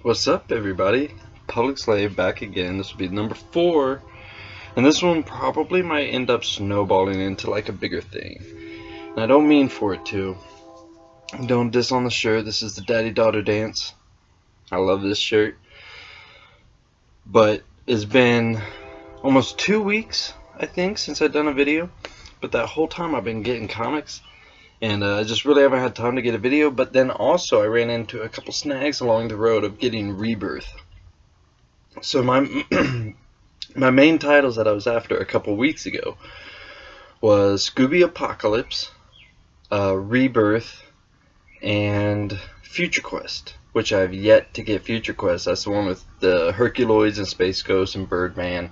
What's up, everybody? Public Slave back again. This will be number 4, and this one probably might end up snowballing into like a bigger thing. And I don't mean for it to. Don't diss on the shirt. This is the daddy-daughter dance. I love this shirt. But it's been almost 2 weeks, I think, since I've done a video. But that whole time I've been getting comics. And I just really haven't had time to get a video. But then also I ran into a couple snags along the road of getting Rebirth. So my my main titles that I was after a couple weeks ago was Scooby Apocolypse, Rebirth, and Future Quest, which I've yet to get. Future Quest, that's the one with the Herculoids and Space Ghost and Birdman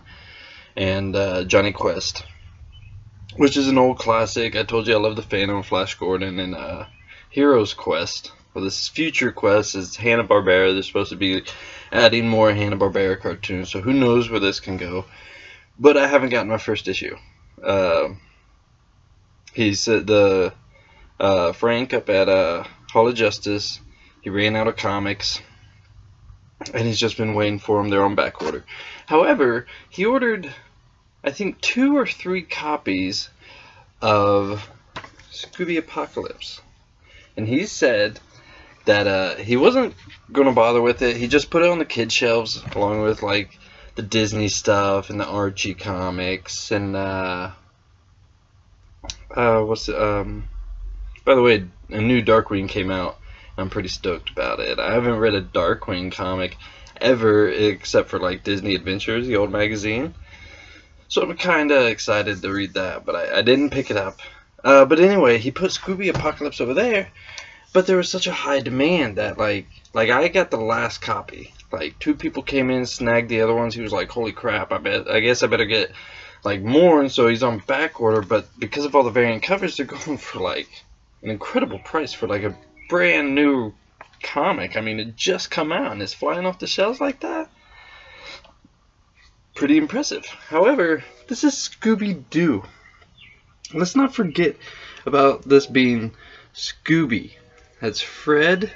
and Johnny Quest, which is an old classic. I told you I love the Phantom, Flash Gordon, and Heroes Quest. Well, this is Future Quest. Is Hanna-Barbera. They're supposed to be adding more Hanna-Barbera cartoons, so who knows where this can go. But I haven't gotten my first issue. He said Frank up at Hall of Justice, he ran out of comics, and he's just been waiting for them. They're on back order. However, he ordered, I think, 2 or 3 copies of Scooby Apocolypse, and he said that he wasn't going to bother with it. He just put it on the kid shelves along with like the Disney stuff and the Archie comics and what's it, by the way, a new Darkwing came out. I'm pretty stoked about it. I haven't read a Darkwing comic ever except for like Disney Adventures, the old magazine. So I'm kind of excited to read that, but I didn't pick it up. But anyway, he put Scooby Apocolypse over there, but there was such a high demand that like I got the last copy. Like 2 people came in, snagged the other ones. He was like, "Holy crap! I guess I better get like more." And so he's on back order. But because of all the variant covers, they're going for like an incredible price for like a brand new comic. I mean, it just come out and it's flying off the shelves like that. Pretty impressive. However, this is Scooby-Doo. Let's not forget about this being Scooby. That's Fred,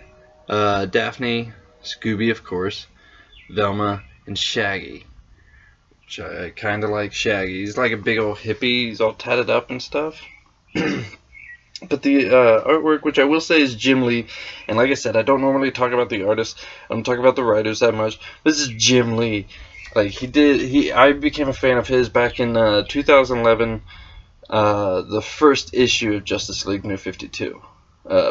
Daphne, Scooby, of course, Velma, and Shaggy. Which I kind of like Shaggy. He's like a big old hippie. He's all tatted up and stuff. But the artwork, which I will say is Jim Lee, and like I said, I don't normally talk about the artists. I don't talk about the writers that much. This is Jim Lee. Like I became a fan of his back in 2011. The first issue of Justice League New 52.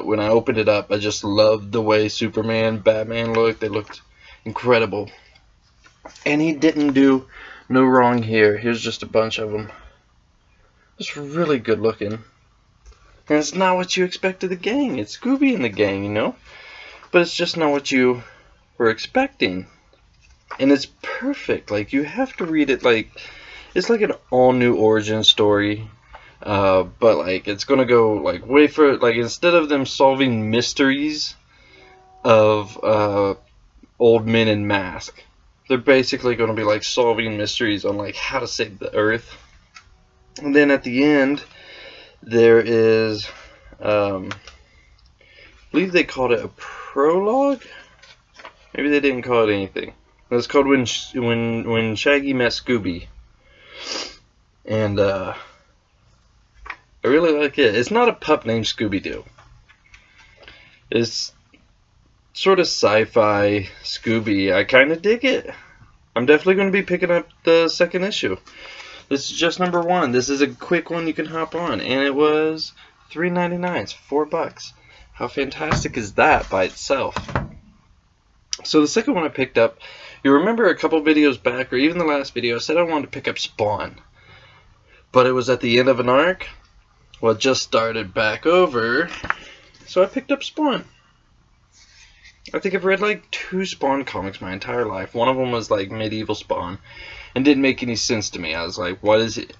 When I opened it up, I just loved the way Superman, Batman looked. They looked incredible. And he didn't do no wrong here. Here's just a bunch of them. It's really good looking. And it's not what you expect of the gang. It's Scooby and the gang, you know? But it's just not what you were expecting. And it's perfect. Like, you have to read it like... It's like an all-new origin story. But like it's gonna go like way for like instead of them solving mysteries of old men in mask, they're basically gonna be like solving mysteries on like how to save the earth. And then at the end there is I believe they called it a prologue. Maybe they didn't call it anything. It's called when Shaggy met Scooby. And I really like it. It's not a pup named Scooby-Doo. It's sort of sci-fi Scooby. I kind of dig it. I'm definitely going to be picking up the second issue. This is just number 1. This is a quick one you can hop on. And it was $3.99. It's $4. How fantastic is that by itself? So the second one I picked up, you remember a couple videos back, or even the last video, I said I wanted to pick up Spawn. But it was at the end of an arc. Well, it just started back over, so I picked up Spawn. I think I've read like 2 Spawn comics my entire life. One of them was like medieval Spawn, and didn't make any sense to me. I was like, what is it?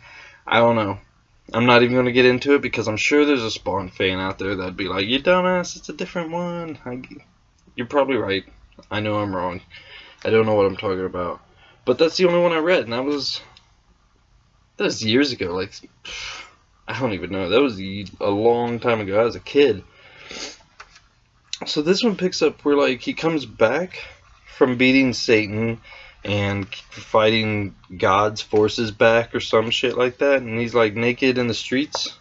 I don't know. I'm not even going to get into it because I'm sure there's a Spawn fan out there that'd be like, you dumbass, it's a different one. You're probably right. I know I'm wrong. I don't know what I'm talking about. But that's the only one I read, and that was years ago. Like, I don't even know. That was a long time ago. I was a kid. So this one picks up where like he comes back from beating Satan and fighting God's forces back or some shit like that, and he's like naked in the streets.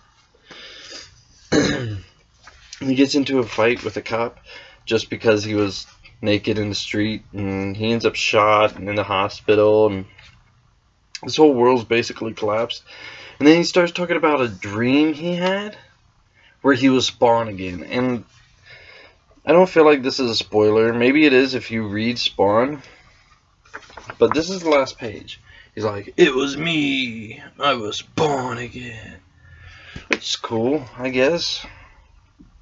He gets into a fight with a cop just because he was naked in the street, and he ends up shot and in the hospital, and this whole world's basically collapsed. And then he starts talking about a dream he had where he was Spawn again, and I don't feel like this is a spoiler. Maybe it is if you read Spawn, but this is the last page. He's like, "It was me, I was Spawn again," which is cool, I guess.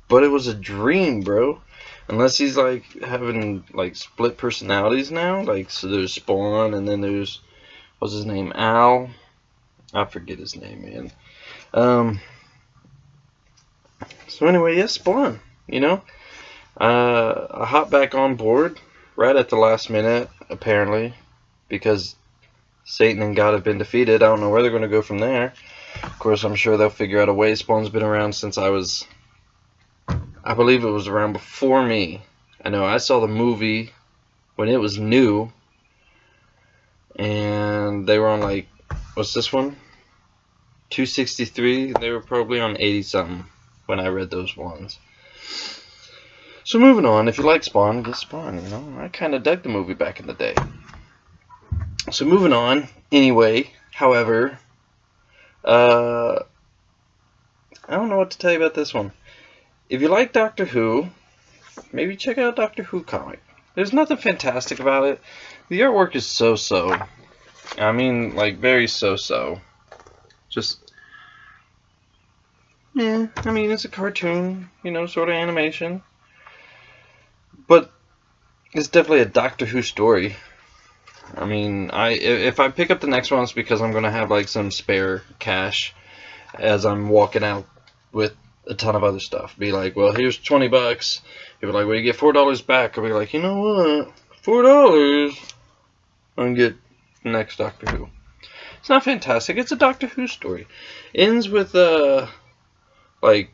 But it was a dream, bro. Unless he's like having like split personalities now. Like, so there's Spawn and then there's, what's his name, Al? I forget his name, man. So anyway, yes, Spawn, you know. I hopped back on board right at the last minute, apparently, because Satan and God have been defeated. I don't know where they're going to go from there. Of course, I'm sure they'll figure out a way. Spawn's been around since I believe it was around before me. I know I saw the movie when it was new, and they were on like, what's this one? 263. They were probably on 80 something when I read those ones. So moving on, if you like Spawn, get Spawn. You know, I kind of dug the movie back in the day. So moving on. Anyway, however, I don't know what to tell you about this one. If you like Doctor Who, maybe check out Doctor Who comic. There's nothing fantastic about it. The artwork is so-so. I mean, like, very so-so. Just, yeah, I mean, it's a cartoon, you know, sort of animation. But it's definitely a Doctor Who story. I mean, if I pick up the next one, it's because I'm going to have, like, some spare cash as I'm walking out with a ton of other stuff. Be like, well, here's 20 bucks. You'll be like, well, you get $4 back. I'll be like, you know what? $4. I can get the next Doctor Who. It's not fantastic. It's a Doctor Who story. Ends with like,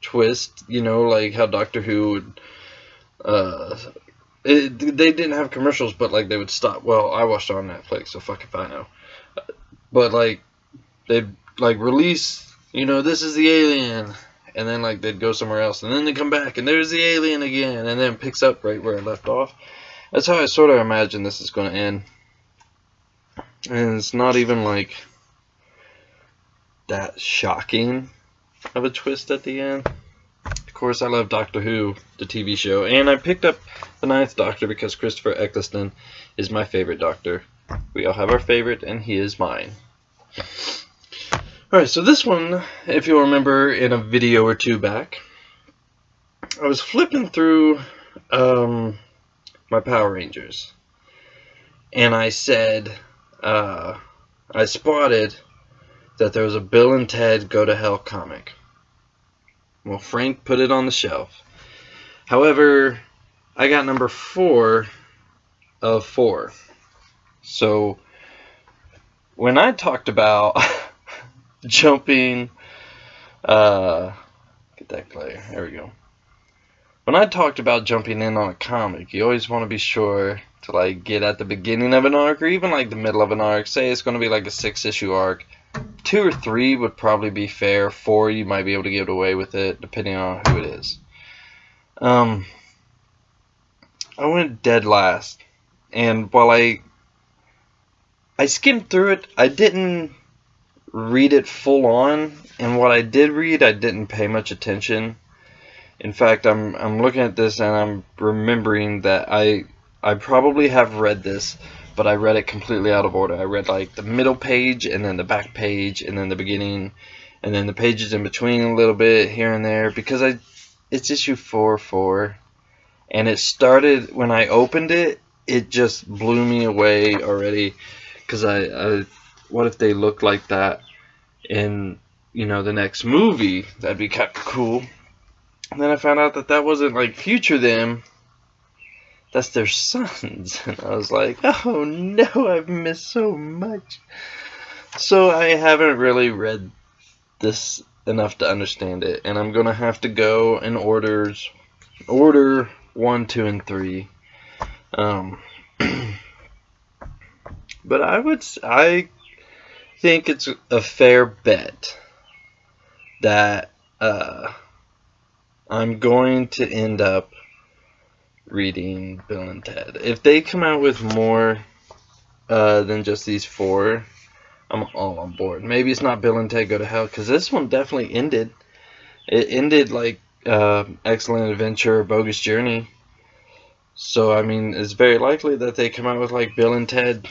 twist. You know, like how Doctor Who would, they didn't have commercials, but like they would stop. Well, I watched it on Netflix, so fuck if I know. But like, they'd like release, you know, this is the alien, and then like they'd go somewhere else, and then they come back, and there's the alien again, and then it picks up right where it left off. That's how I sort of imagine this is going to end. And it's not even like that shocking of a twist at the end. Of course, I love Doctor Who, the TV show, and I picked up the 9th Doctor because Christopher Eccleston is my favorite Doctor. We all have our favorite, and he is mine. Alright, so this one, if you'll remember in a video or two back, I was flipping through my Power Rangers, and I said, I spotted that there was a Bill and Ted Go to Hell comic. Well, Frank put it on the shelf. However, I got number 4 of 4. So, when I talked about jumping, get that clear, there we go. When I talked about jumping in on a comic, you always want to be sure to like get at the beginning of an arc, or even like the middle of an arc. Say it's going to be like a 6-issue arc. 2 or 3 would probably be fair. 4, you might be able to get away with it, depending on who it is. I went dead last, and while I skimmed through it, I didn't read it full on, and what I did read, I didn't pay much attention. In fact, I'm looking at this and I'm remembering that I probably have read this, but I read it completely out of order. I read like the middle page, and then the back page, and then the beginning, and then the pages in between a little bit here and there, because it's issue 4, and it started when I opened it. It just blew me away already, because I what if they look like that in, you know, the next movie? That'd be kind of cool. And then I found out that that wasn't like future them. That's their sons. And I was like, oh no, I've missed so much. So I haven't really read this enough to understand it. And I'm going to have to go in order 1, 2, and 3. Um, but I think it's a fair bet that I'm going to end up reading Bill and Ted. If they come out with more than just these 4, I'm all on board. Maybe it's not Bill and Ted Go to Hell, because this one definitely ended. It ended like Excellent Adventure or Bogus Journey. So, I mean, it's very likely that they come out with like Bill and Ted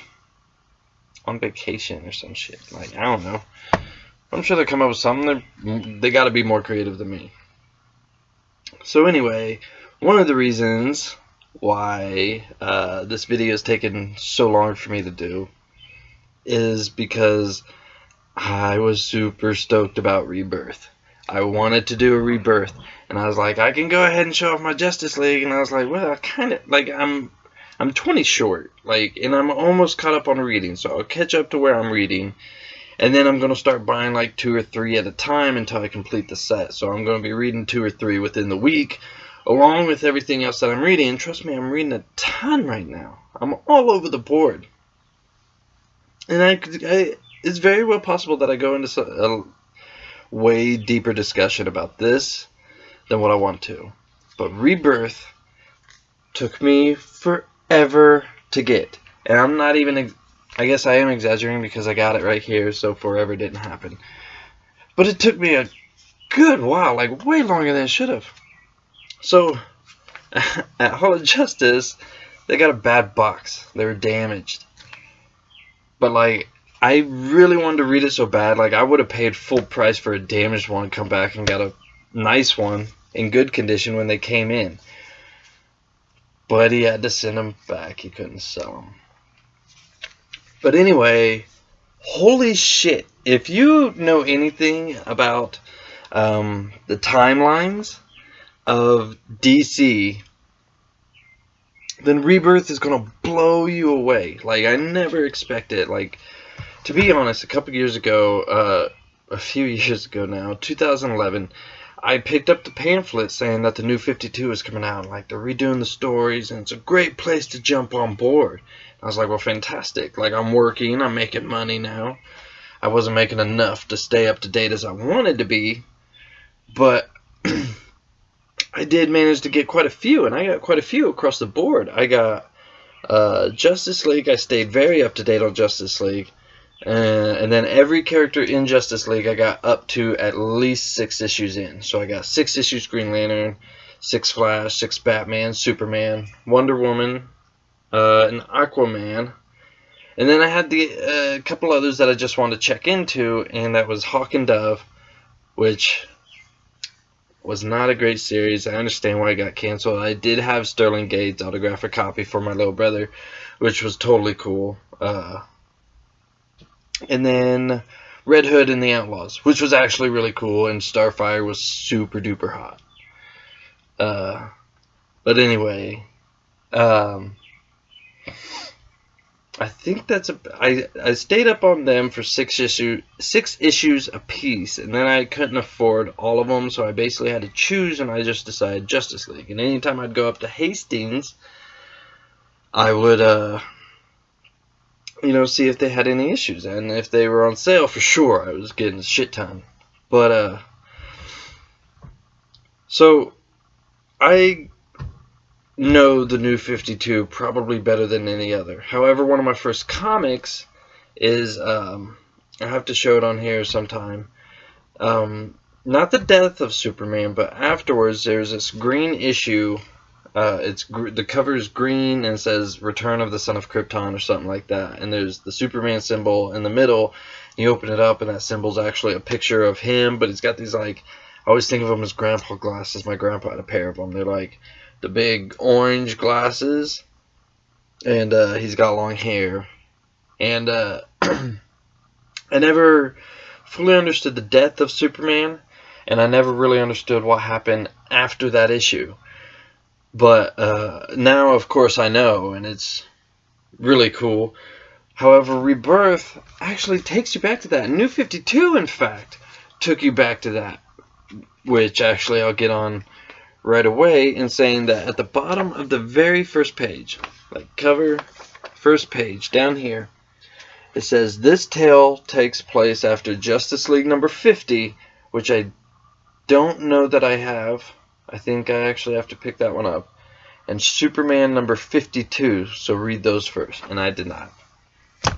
on Vacation or some shit. Like, I don't know. I'm sure they'll come up with something. They got to be more creative than me. So anyway, one of the reasons why this video has taken so long for me to do is because I was super stoked about Rebirth. I wanted to do a Rebirth, and I was like, I can go ahead and show off my Justice League, and I was like, well, I kind of, like, I'm 20 short, like, and I'm almost caught up on reading, so I'll catch up to where I'm reading, and then I'm going to start buying like 2 or 3 at a time until I complete the set. So I'm going to be reading 2 or 3 within the week, along with everything else that I'm reading. And trust me, I'm reading a ton right now. I'm all over the board. And it's very well possible that I go into a way deeper discussion about this than what I want to. But Rebirth took me forever to get. And I'm not even... I guess I am exaggerating because I got it right here, so forever didn't happen. But it took me a good while, like way longer than it should have. So, at Hall of Justice, they got a bad box. They were damaged. But, like, I really wanted to read it so bad. Like, I would have paid full price for a damaged one, come back and got a nice one in good condition when they came in. But he had to send them back. He couldn't sell them. But anyway, holy shit. If you know anything about the timelines of DC, then Rebirth is going to blow you away. Like, I never expected. Like, to be honest, a couple years ago, a few years ago now, 2011, I picked up the pamphlet saying that the new 52 is coming out. Like, they're redoing the stories, and it's a great place to jump on board. I was like, well, fantastic. Like, I'm working, I'm making money now. I wasn't making enough to stay up to date as I wanted to be, but I did manage to get quite a few, and I got quite a few across the board. I got Justice League. I stayed very up to date on Justice League, and then every character in Justice League I got up to at least 6 issues in. So I got 6 issues Green Lantern, 6 Flash, 6 Batman, Superman, Wonder Woman, and Aquaman, and then I had the couple others that I just wanted to check into, and that was Hawk and Dove, which was not a great series. I understand why it got canceled. I did have Sterling Gates autograph a copy for my little brother, which was totally cool. And then Red Hood and the Outlaws, which was actually really cool, and Starfire was super duper hot. But anyway, I think that's I stayed up on them for 6 issues a piece, and then I couldn't afford all of them, so I basically had to choose, and I just decided Justice League. And anytime I'd go up to Hastings, I would see if they had any issues, and if they were on sale, for sure I was getting a shit ton. But so I know the new 52 probably better than any other. However, one of my first comics is, I have to show it on here sometime, not the death of Superman, but afterwards there's this green issue. The cover is green and it says Return of the Son of Krypton or something like that, and there's the Superman symbol in the middle. You open it up and that symbol's actually a picture of him, but he's got these, like, I always think of them as grandpa glasses. My grandpa had a pair of them. They're like the big orange glasses, and he's got long hair, and I never fully understood the death of Superman, and I never really understood what happened after that issue, but now of course I know, and it's really cool. However, Rebirth actually takes you back to that. New 52 in fact took you back to that, which actually I'll get on right away in saying that at the bottom of the very first page, like cover, first page, down here, it says, this tale takes place after Justice League number 50, which I don't know that I have. I think I actually have to pick that one up. And Superman number 52, so read those first. And I did not.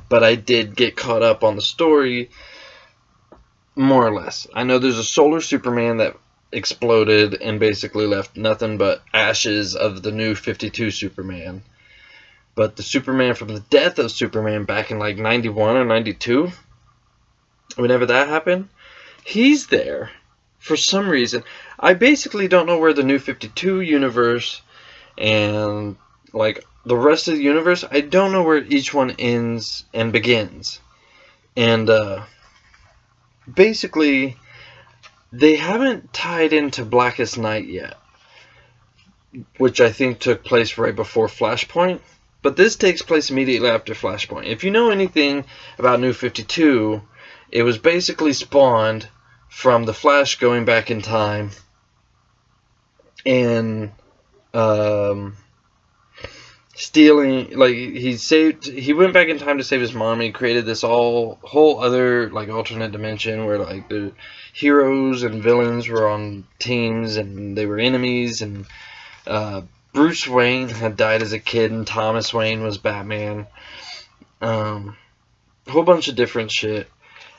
But I did get caught up on the story, more or less. I know there's a solar Superman that exploded and basically left nothing but ashes of the new 52 Superman. But the Superman from the death of Superman back in like 91 or 92, whenever that happened, he's there for some reason. I basically don't know where the new 52 universe and like the rest of the universe, I don't know where each one ends and begins. And basically, they haven't tied into Blackest Night yet, which I think took place right before Flashpoint. But this takes place immediately after Flashpoint. If you know anything about New 52, it was basically spawned from the Flash going back in time and stealing, like, he went back in time to save his mom, and he created this whole other, like, alternate dimension where, like, the heroes and villains were on teams and they were enemies, and Bruce Wayne had died as a kid, and Thomas Wayne was Batman. A whole bunch of different shit.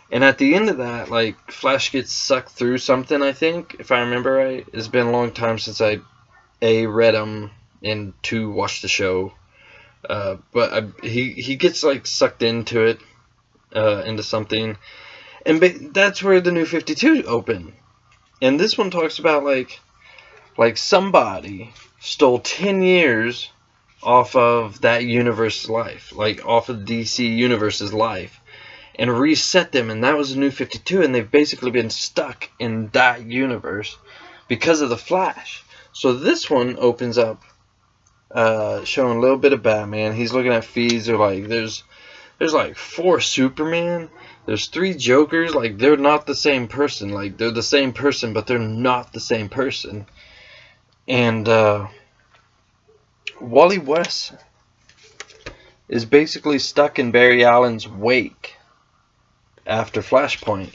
And at the end of that, like, Flash gets sucked through something, I think, if I remember right. It's been a long time since I, A, read them, and 2, watched the show. But he gets, like, sucked into it, into something. And that's where the New 52 open. And this one talks about, like somebody stole 10 years off of that universe's life, like off of DC Universe's life, and reset them, and that was the New 52, and they've basically been stuck in that universe because of the Flash. So this one opens up showing a little bit of Batman. He's looking at feeds. They're like, there's like 4 Superman, there's 3 Jokers. Like, they're not the same person. Like, they're the same person, but they're not the same person. And Wally West is basically stuck in Barry Allen's wake after Flashpoint,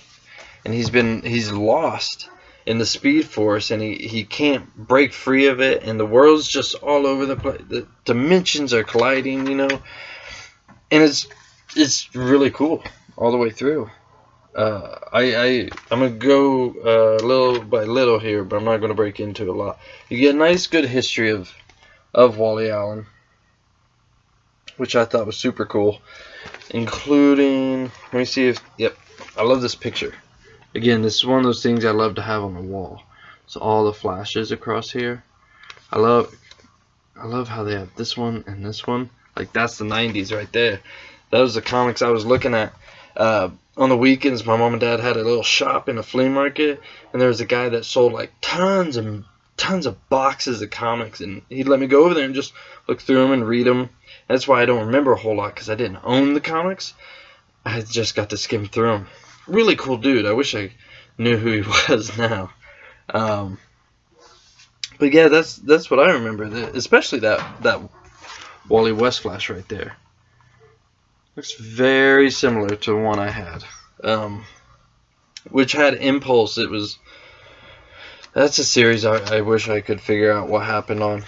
and he's lost in the Speed Force, and he can't break free of it, and the world's just all over the place. The dimensions are colliding, you know, and it's really cool all the way through. I'm gonna go little by little here, but I'm not gonna break into it a lot. You get a nice, good history of Wally Allen, which I thought was super cool, including, let me see if, yep, I love this picture. Again, this is one of those things I love to have on the wall. So all the flashes across here, I love how they have this one and this one. Like, that's the 90s right there. That was the comics I was looking at. On the weekends, my mom and dad had a little shop in a flea market, and there was a guy that sold like tons and tons of boxes of comics, and he'd let me go over there and just look through them and read them. That's why I don't remember a whole lot, because I didn't own the comics. I just got to skim through them. Really cool dude. I wish I knew who he was now. But yeah, that's what I remember. Especially that Wally West Flash right there. Looks very similar to the one I had, which had Impulse. That's a series I wish I could figure out what happened on.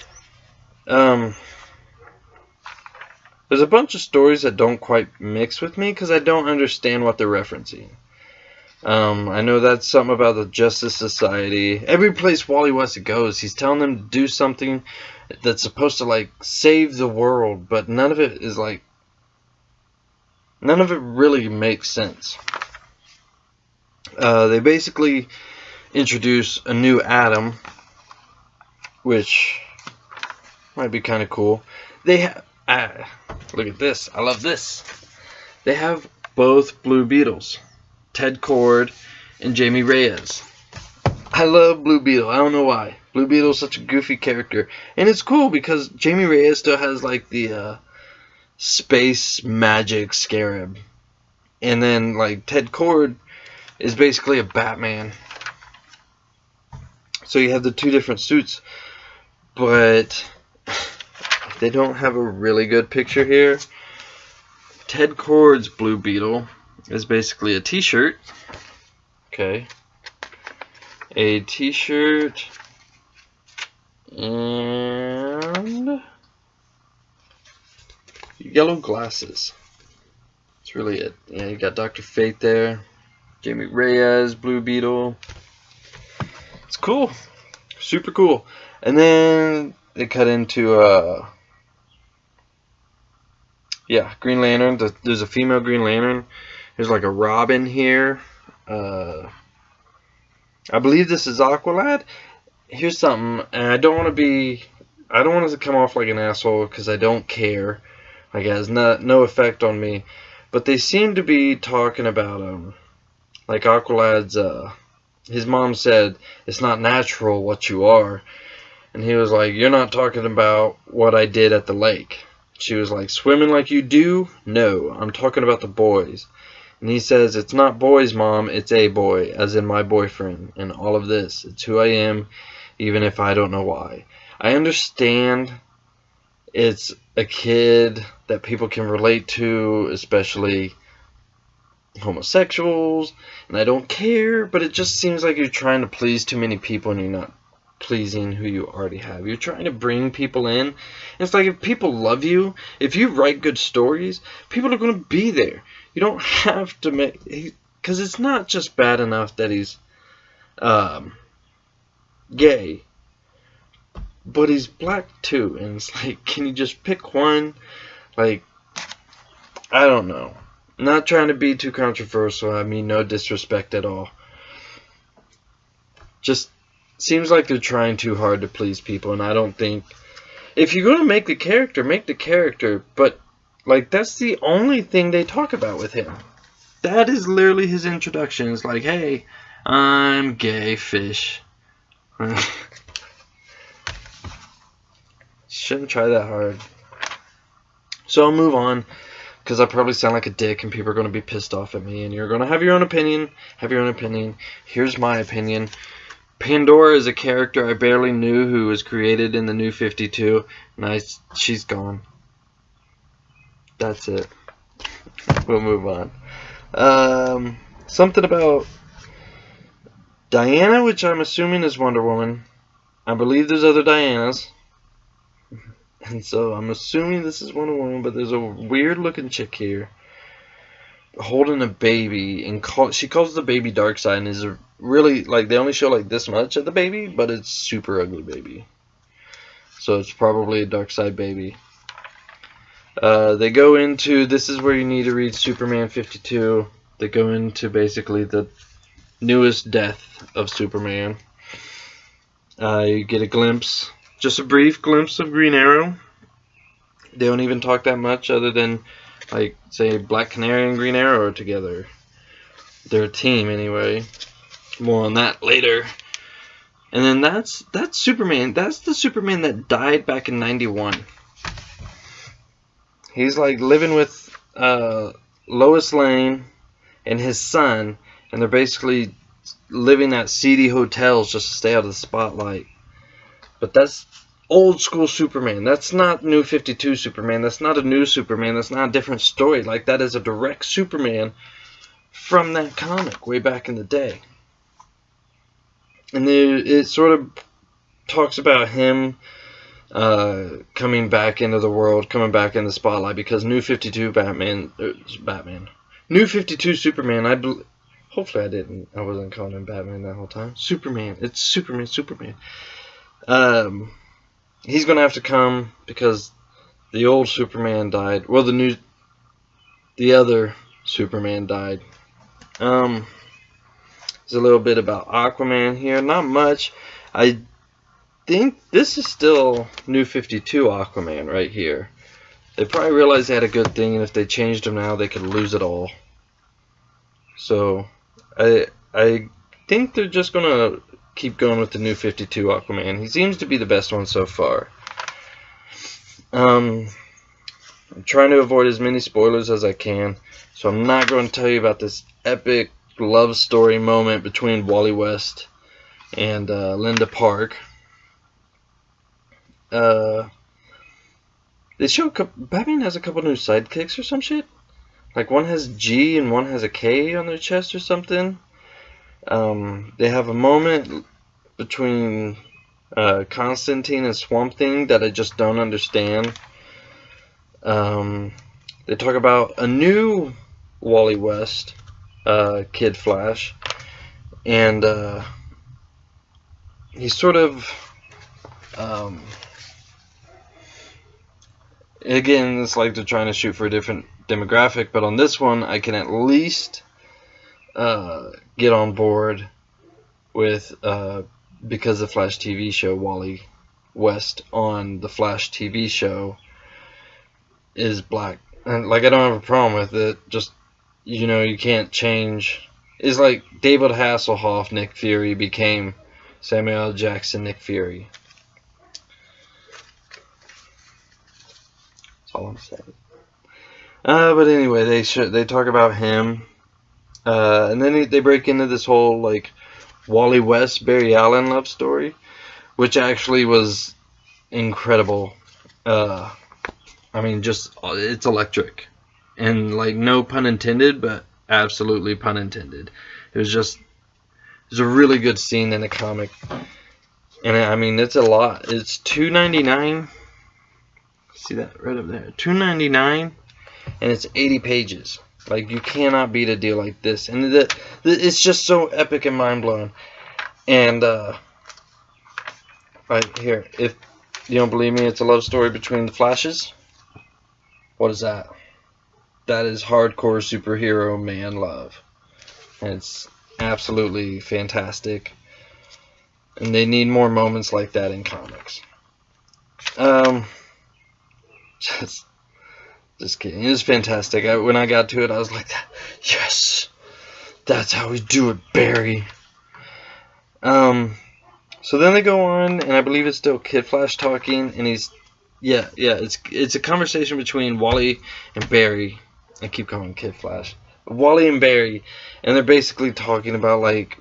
There's a bunch of stories that don't quite mix with me because I don't understand what they're referencing. I know that's something about the Justice Society. Every place Wally West goes, he's telling them to do something that's supposed to, like, save the world, but none of it is, like, none of it really makes sense. They basically introduce a new Atom, which might be kind of cool. They have, look at this. I love this. They have both Blue Beetles, Ted Kord and Jamie Reyes. I love Blue Beetle. I don't know why. Blue Beetle's such a goofy character, and it's cool because Jamie Reyes still has, like, the space magic scarab, and then, like, Ted Kord is basically a Batman. So you have the two different suits, but they don't have a really good picture here. Ted Kord's Blue Beetle is basically a t-shirt. Okay. A t-shirt and yellow glasses. That's really it. Yeah, you got Dr. Fate there. Jamie Reyes, Blue Beetle. It's cool. Super cool. And then they cut into yeah, Green Lantern. There's a female Green Lantern. There's like a Robin here. I believe this is Aqualad. Here's something, and I don't want to come off like an asshole because I don't care. Like, it has no effect on me. But they seem to be talking about like Aqualad's his mom said it's not natural what you are, and he was like, you're not talking about what I did at the lake. She was like, swimming like you do? No, I'm talking about the boys. And he says, it's not boys, Mom, it's a boy, as in my boyfriend, and all of this. It's who I am, even if I don't know why. I understand it's a kid that people can relate to, especially homosexuals, and I don't care, but it just seems like you're trying to please too many people and you're not pleasing who you already have. You're trying to bring people in. And it's like, if people love you, if you write good stories, people are going to be there. You don't have to make, because it's not just bad enough that he's gay, but he's black too, and it's like, can you just pick one? Like, I don't know. Not trying to be too controversial, I mean no disrespect at all. Just seems like they're trying too hard to please people, and I don't think, if you're going to make the character, but like, that's the only thing they talk about with him. That is literally his introduction. It's like, hey, I'm gay fish. Shouldn't try that hard. So I'll move on, because I probably sound like a dick and people are going to be pissed off at me, and you're going to have your own opinion. Have your own opinion. Here's my opinion. Pandora is a character I barely knew who was created in the New 52, and she's gone. That's it. We'll move on. Something about Diana, which I'm assuming is Wonder Woman. I believe there's other Dianas. And so I'm assuming this is Wonder Woman, but there's a weird looking chick here holding a baby, and she calls the baby Darkseid, and is a really, like, they only show like this much of the baby, but it's super ugly baby. So it's probably a Darkseid baby. They go into, this is where you need to read Superman 52. They go into basically the newest death of Superman. You get a glimpse, just a brief glimpse of Green Arrow. They don't even talk that much other than, like, say Black Canary and Green Arrow are together. They're a team anyway. More on that later. And then that's Superman. That's the Superman that died back in '91. He's like living with Lois Lane and his son, and they're basically living at seedy hotels just to stay out of the spotlight. But that's old school Superman. That's not New 52 Superman. That's not a new Superman. That's not a different story. Like, that is a direct Superman from that comic way back in the day. And it sort of talks about him coming back into the world, coming back in the spotlight, because New 52 New 52 Superman, hopefully I wasn't calling him Batman that whole time. Superman. It's Superman. He's going to have to come because the old Superman died. Well, the other Superman died. There's a little bit about Aquaman here. Not much. I think this is still New 52 Aquaman right here. They probably realized they had a good thing, and if they changed him now, they could lose it all. So, I think they're just going to keep going with the New 52 Aquaman. He seems to be the best one so far. I'm trying to avoid as many spoilers as I can, so I'm not going to tell you about this epic love story moment between Wally West and Linda Park. They show Batman has a couple new sidekicks or some shit. Like one has G and one has a K on their chest or something. They have a moment between Constantine and Swamp Thing that I just don't understand. They talk about a new Wally West, Kid Flash, and he's sort of, again, it's like they're trying to shoot for a different demographic, but on this one I can at least get on board with, because the Flash TV show, Wally West on the Flash TV show is black. And like, I don't have a problem with it, just, you know, you can't change. It's like David Hasselhoff Nick Fury became Samuel L. Jackson Nick Fury. That's all I'm saying. But anyway, they talk about him, and then they break into this whole like Wally West Barry Allen love story, which actually was incredible. I mean, just, it's electric, and like, no pun intended, but absolutely pun intended. It was a really good scene in the comic, and I mean, it's a lot. It's $2.99. See that right up there, $2.99, and it's 80 pages. Like, you cannot beat a deal like this, and it's just so epic and mind blowing. And right here, if you don't believe me, it's a love story between the Flashes. What is that? That is hardcore superhero man love. And it's absolutely fantastic. And they need more moments like that in comics. Just kidding. It was fantastic. When I got to it, I was like, yes! That's how we do it, Barry. So then they go on, and I believe it's still Kid Flash talking, and he's, it's a conversation between Wally and Barry. I keep calling Kid Flash. Wally and Barry, and they're basically talking about like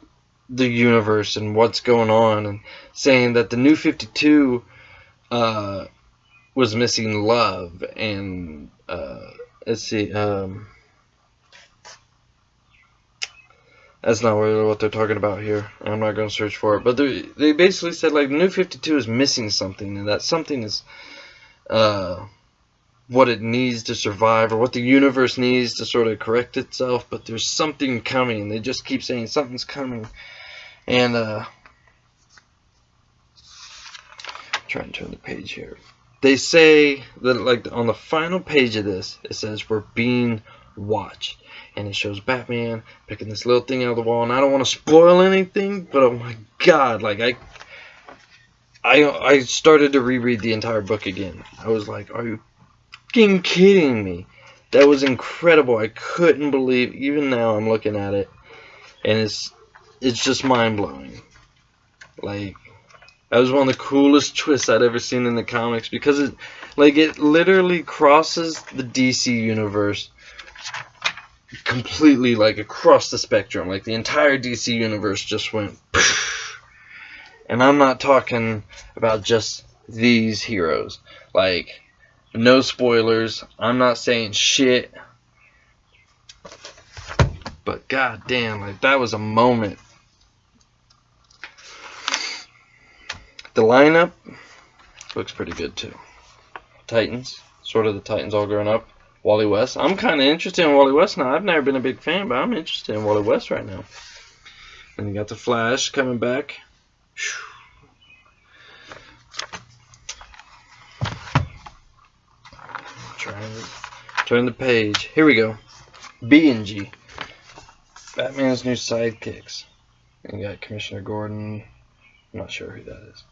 the universe and what's going on, and saying that the New 52 was missing love, and let's see, that's not what they're talking about here. I'm not going to search for it. But they basically said, like, New 52 is missing something, and that something is what it needs to survive, or what the universe needs to sort of correct itself. But there's something coming. They just keep saying something's coming. And trying to turn the page here. They say that, like, on the final page of this, it says, "We're being watched." And it shows Batman picking this little thing out of the wall. And I don't want to spoil anything, but oh my god, like, I started to reread the entire book again. I was like, are you fucking kidding me? That was incredible. I couldn't believe, even now I'm looking at it, and it's just mind-blowing. Like, that was one of the coolest twists I'd ever seen in the comics, because it literally crosses the DC universe completely, like, across the spectrum. Like, the entire DC universe just went poof. And I'm not talking about just these heroes. Like, no spoilers. I'm not saying shit. But goddamn, like, that was a moment. The lineup looks pretty good too. Titans, sort of the Titans all grown up. Wally West. I'm kind of interested in Wally West now. I've never been a big fan, but I'm interested in Wally West right now. And you got the Flash coming back. Trying to turn the page. Here we go. B and G. Batman's new sidekicks. And you got Commissioner Gordon. I'm not sure who that is.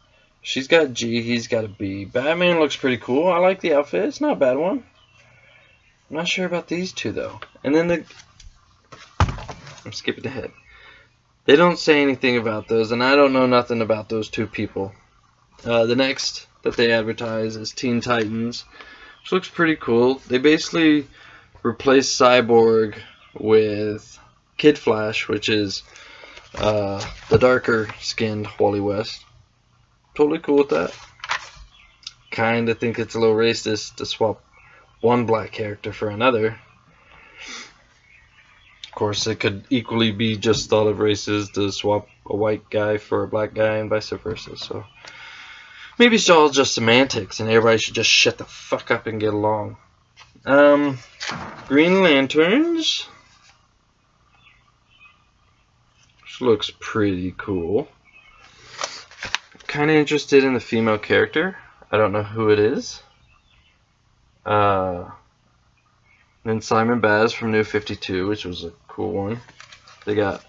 She's got G, he's got a B. Batman looks pretty cool. I like the outfit. It's not a bad one. I'm not sure about these two, though. And then I'm skipping ahead. They don't say anything about those, and I don't know nothing about those two people. The next that they advertise is Teen Titans, which looks pretty cool. They basically replace Cyborg with Kid Flash, which is the darker skinned Wally West. Totally cool with that. Kinda think it's a little racist to swap one black character for another. Of course, it could equally be just thought of racist to swap a white guy for a black guy and vice versa. So maybe it's all just semantics and everybody should just shut the fuck up and get along. Green Lanterns. Which looks pretty cool. Kinda interested in the female character. I don't know who it is. Then Simon Baz from New 52, which was a cool one. They got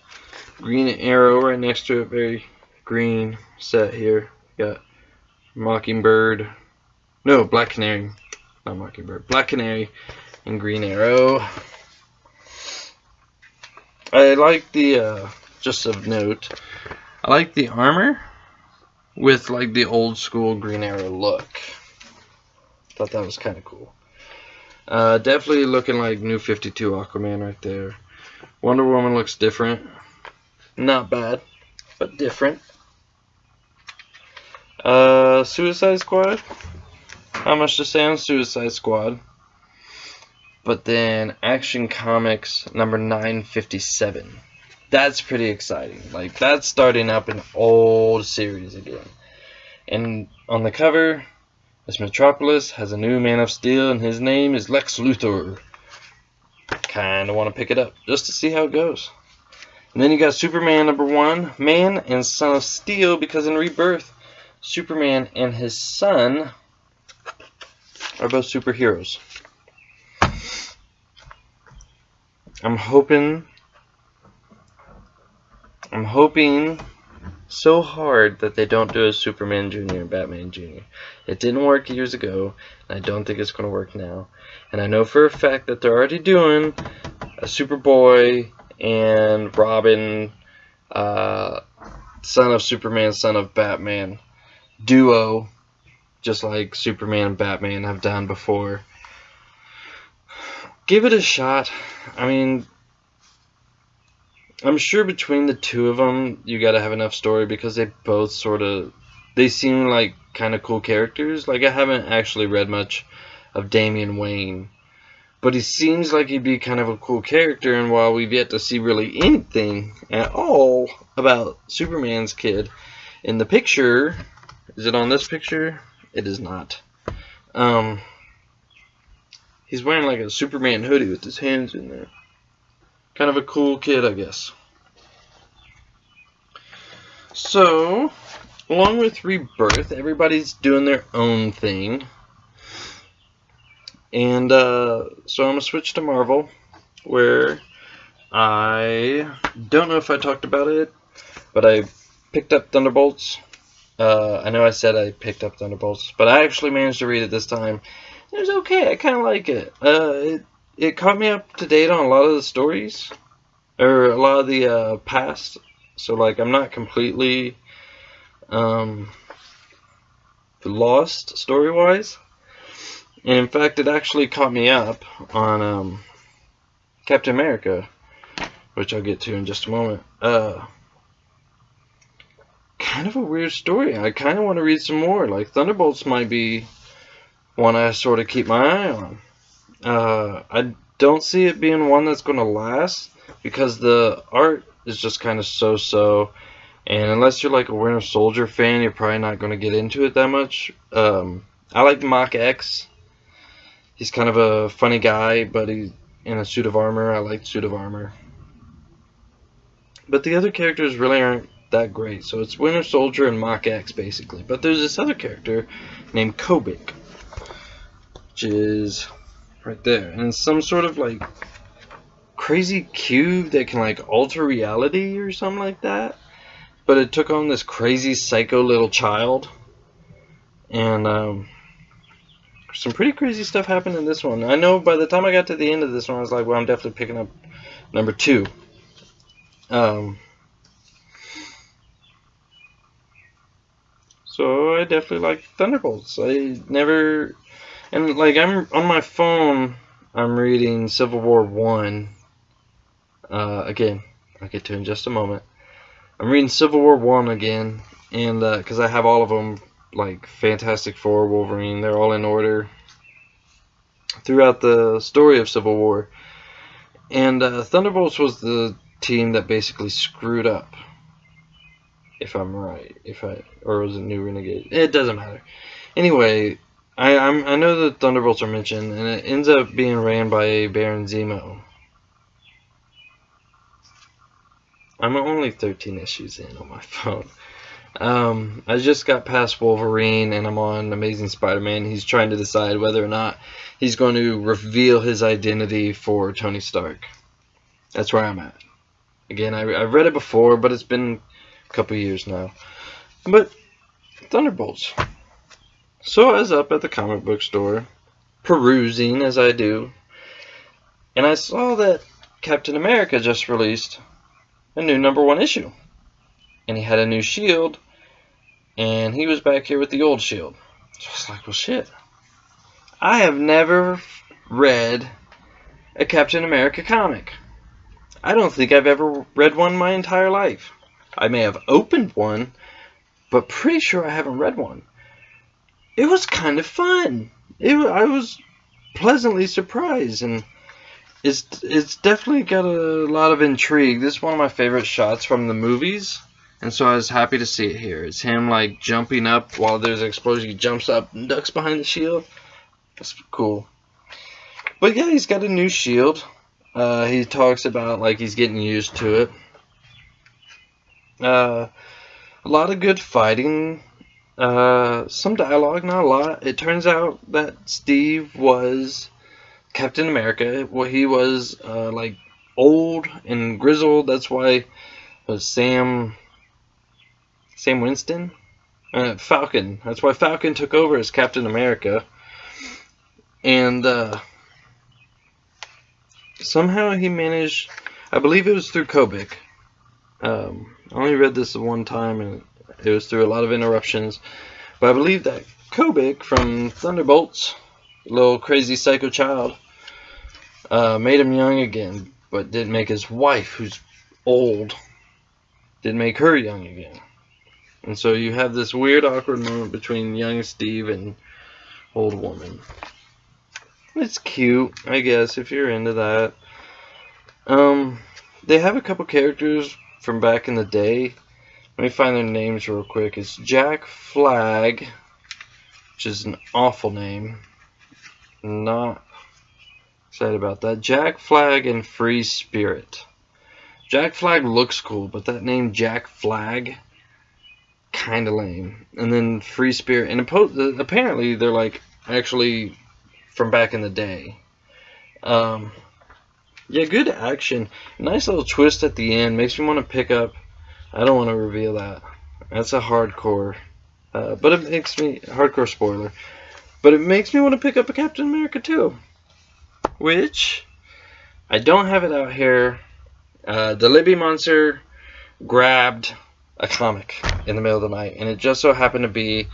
Green Arrow right next to it, very green set here. Got Mockingbird. No, Black Canary. Not Mockingbird. Black Canary and Green Arrow. I like the, just of note, I like the armor with like the old school Green Arrow look. Thought that was kind of cool. Definitely looking like New 52 Aquaman right there. Wonder Woman looks different. Not bad, but different. Suicide Squad. Not much to say on Suicide Squad. But then Action Comics number 957. That's pretty exciting. Like, that's starting up an old series again. And on the cover, this Metropolis has a new Man of Steel, and his name is Lex Luthor. Kinda want to pick it up, just to see how it goes. And then you got Superman number 1, Man and Son of Steel, because in Rebirth, Superman and his son are both superheroes. I'm hoping so hard that they don't do a Superman Jr. and Batman Jr. It didn't work years ago, and I don't think it's going to work now. And I know for a fact that they're already doing a Superboy and Robin, son of Superman, son of Batman duo, just like Superman and Batman have done before. Give it a shot. I mean, I'm sure between the two of them, you gotta have enough story because they both they seem like kind of cool characters. Like, I haven't actually read much of Damian Wayne, but he seems like he'd be kind of a cool character, and while we've yet to see really anything at all about Superman's kid in the picture, is it on this picture? It is not. He's wearing like a Superman hoodie with his hands in there. Kind of a cool kid, I guess. So, along with Rebirth, everybody's doing their own thing. And so I'm going to switch to Marvel, where I don't know if I talked about it, but I picked up Thunderbolts. I know I said I picked up Thunderbolts, but I actually managed to read it this time. It was okay. I kind of like it. It caught me up to date on a lot of the stories, or a lot of the past. So, like, I'm not completely lost story-wise. And in fact, it actually caught me up on Captain America, which I'll get to in just a moment. Kind of a weird story. I kind of want to read some more. Like, Thunderbolts might be one I sort of keep my eye on. I don't see it being one that's going to last, because the art is just kind of so-so, and unless you're like a Winter Soldier fan, you're probably not going to get into it that much. I like Mach X. He's kind of a funny guy, but he's in a suit of armor. I like suit of armor. But the other characters really aren't that great, so it's Winter Soldier and Mach X, basically. But there's this other character named Kobik, which is right there, and it's some sort of like crazy cube that can like alter reality or something like that, but it took on this crazy psycho little child, and some pretty crazy stuff happened in this one. I know by the time I got to the end of this one, I was like, well, I'm definitely picking up number 2. So I definitely like Thunderbolts. I never... And, like, I'm on my phone, I'm reading Civil War 1. Again, I'll get to it in just a moment. I'm reading Civil War 1 again, and because I have all of them, like Fantastic Four, Wolverine, they're all in order throughout the story of Civil War. And Thunderbolts was the team that basically screwed up, if I'm right. Or was it New Renegade? It doesn't matter. Anyway, I know that Thunderbolts are mentioned, and it ends up being ran by Baron Zemo. I'm only 13 issues in on my phone. I just got past Wolverine, and I'm on Amazing Spider-Man. He's trying to decide whether or not he's going to reveal his identity for Tony Stark. That's where I'm at. Again, I've read it before, but it's been a couple years now. But Thunderbolts. So I was up at the comic book store, perusing as I do, and I saw that Captain America just released a new #1 issue. And he had a new shield, and he was back here with the old shield. So I was like, well, shit. I have never read a Captain America comic. I don't think I've ever read one my entire life. I may have opened one, but pretty sure I haven't read one. It was kind of fun. I was pleasantly surprised, and it's definitely got a lot of intrigue. This is one of my favorite shots from the movies, and so I was happy to see it here. It's him like jumping up while there's an explosion. He jumps up and ducks behind the shield. That's cool. But yeah, he's got a new shield. He talks about like he's getting used to it. A lot of good fighting. Some dialogue, not a lot. It turns out that Steve was Captain America. Well, he was like old and grizzled. That's why it was Sam Winston? Falcon. That's why Falcon took over as Captain America. And somehow he managed, I believe it was through Kobik. I only read this one time, and it was through a lot of interruptions. But I believe that Kobik from Thunderbolts, little crazy psycho child, made him young again, but didn't make his wife, who's old, didn't make her young again. And so you have this weird, awkward moment between young Steve and old woman. It's cute, I guess, if you're into that. They have a couple characters from back in the day. Let me find their names real quick. It's Jack Flag, which is an awful name. Not excited about that. Jack Flag and Free Spirit. Jack Flag looks cool, but that name Jack Flag, kind of lame. And then Free Spirit, and apparently they're like actually from back in the day. Yeah, good action. Nice little twist at the end. Makes me want to pick up. I don't want to reveal that. That's a hardcore. But it makes me hardcore spoiler. But it makes me want to pick up a Captain America 2, which I don't have it out here. The Libby Monster grabbed a comic in the middle of the night, and it just so happened to be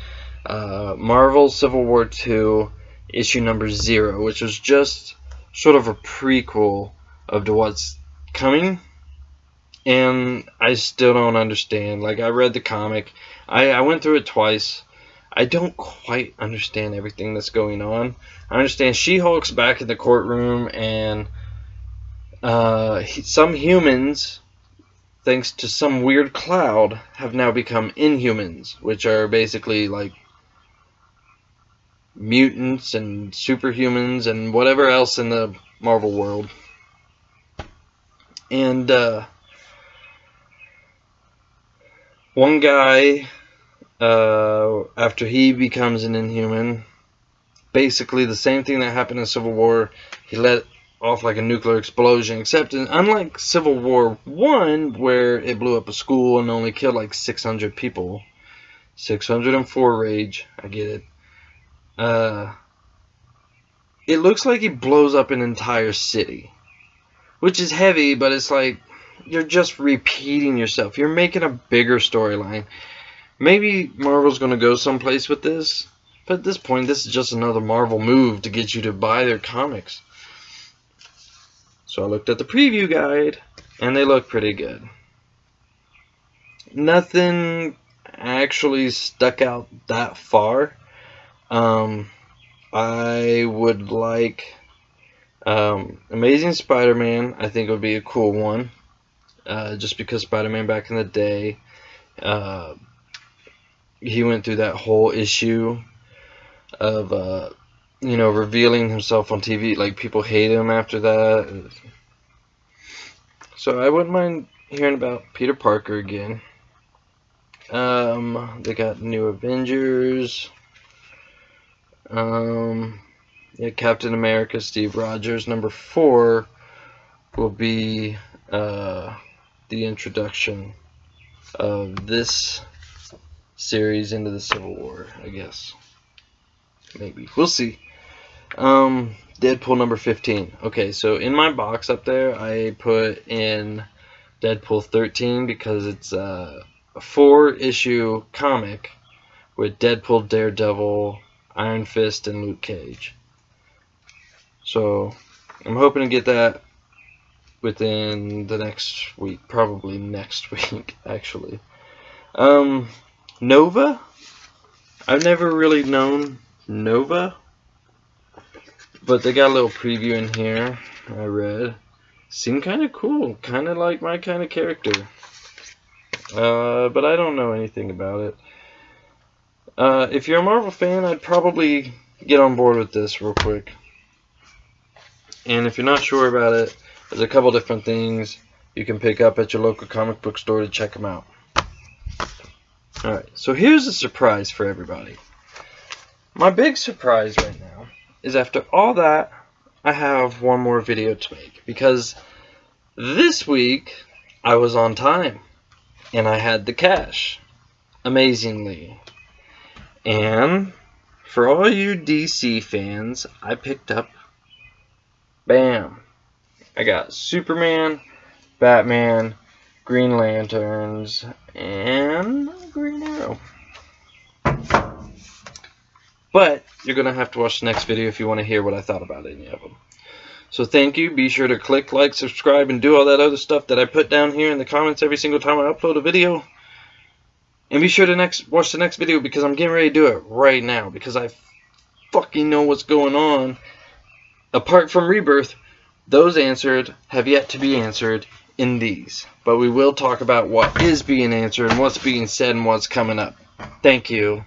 Marvel Civil War 2 issue #0, which was just sort of a prequel of what's coming. And I still don't understand. Like, I read the comic. I went through it twice. I don't quite understand everything that's going on. I understand She-Hulk's back in the courtroom, and some humans, thanks to some weird cloud, have now become Inhumans, which are basically like mutants and superhumans and whatever else in the Marvel world. And one guy, after he becomes an Inhuman, basically the same thing that happened in Civil War, he let off like a nuclear explosion, except unlike Civil War 1, where it blew up a school and only killed like 600 people. 604 rage, I get it. It looks like he blows up an entire city, which is heavy, but it's like you're just repeating yourself. You're making a bigger storyline. Maybe Marvel's going to go someplace with this, but at this point, this is just another Marvel move to get you to buy their comics. So I looked at the preview guide, and they look pretty good. nothing actually stuck out that far. I would like Amazing Spider-Man. I think it would be a cool one, just because Spider-Man back in the day, he went through that whole issue of revealing himself on TV. Like, people hate him after that. So I wouldn't mind hearing about Peter Parker again. They got New Avengers. Yeah, Captain America, Steve Rogers. Number 4 will be the introduction of this series into the Civil War, I guess. Maybe. We'll see. Deadpool number 15. Okay, so in my box up there, I put in Deadpool 13 because it's a 4-issue comic with Deadpool, Daredevil, Iron Fist, and Luke Cage. So I'm hoping to get that within the next week, probably next week, actually. Nova? I've never really known Nova, but they got a little preview in here I read. Seemed kind of cool, kind of like my kind of character. But I don't know anything about it. If you're a Marvel fan, I'd probably get on board with this real quick. And if you're not sure about it, there's a couple different things you can pick up at your local comic book store to check them out. Alright, so here's a surprise for everybody. My big surprise right now is, after all that, I have one more video to make. Because this week, I was on time. And I had the cash. Amazingly. And for all you DC fans, I picked up, bam, I got Superman, Batman, Green Lanterns, and Green Arrow. But you're going to have to watch the next video if you want to hear what I thought about any of them. So thank you. Be sure to click like, subscribe, and do all that other stuff that I put down here in the comments every single time I upload a video. And be sure to watch the next video, because I'm getting ready to do it right now, because I fucking know what's going on. Apart from Rebirth, those answered have yet to be answered in these. But we will talk about what is being answered and what's being said and what's coming up. Thank you.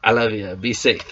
I love you. Be safe.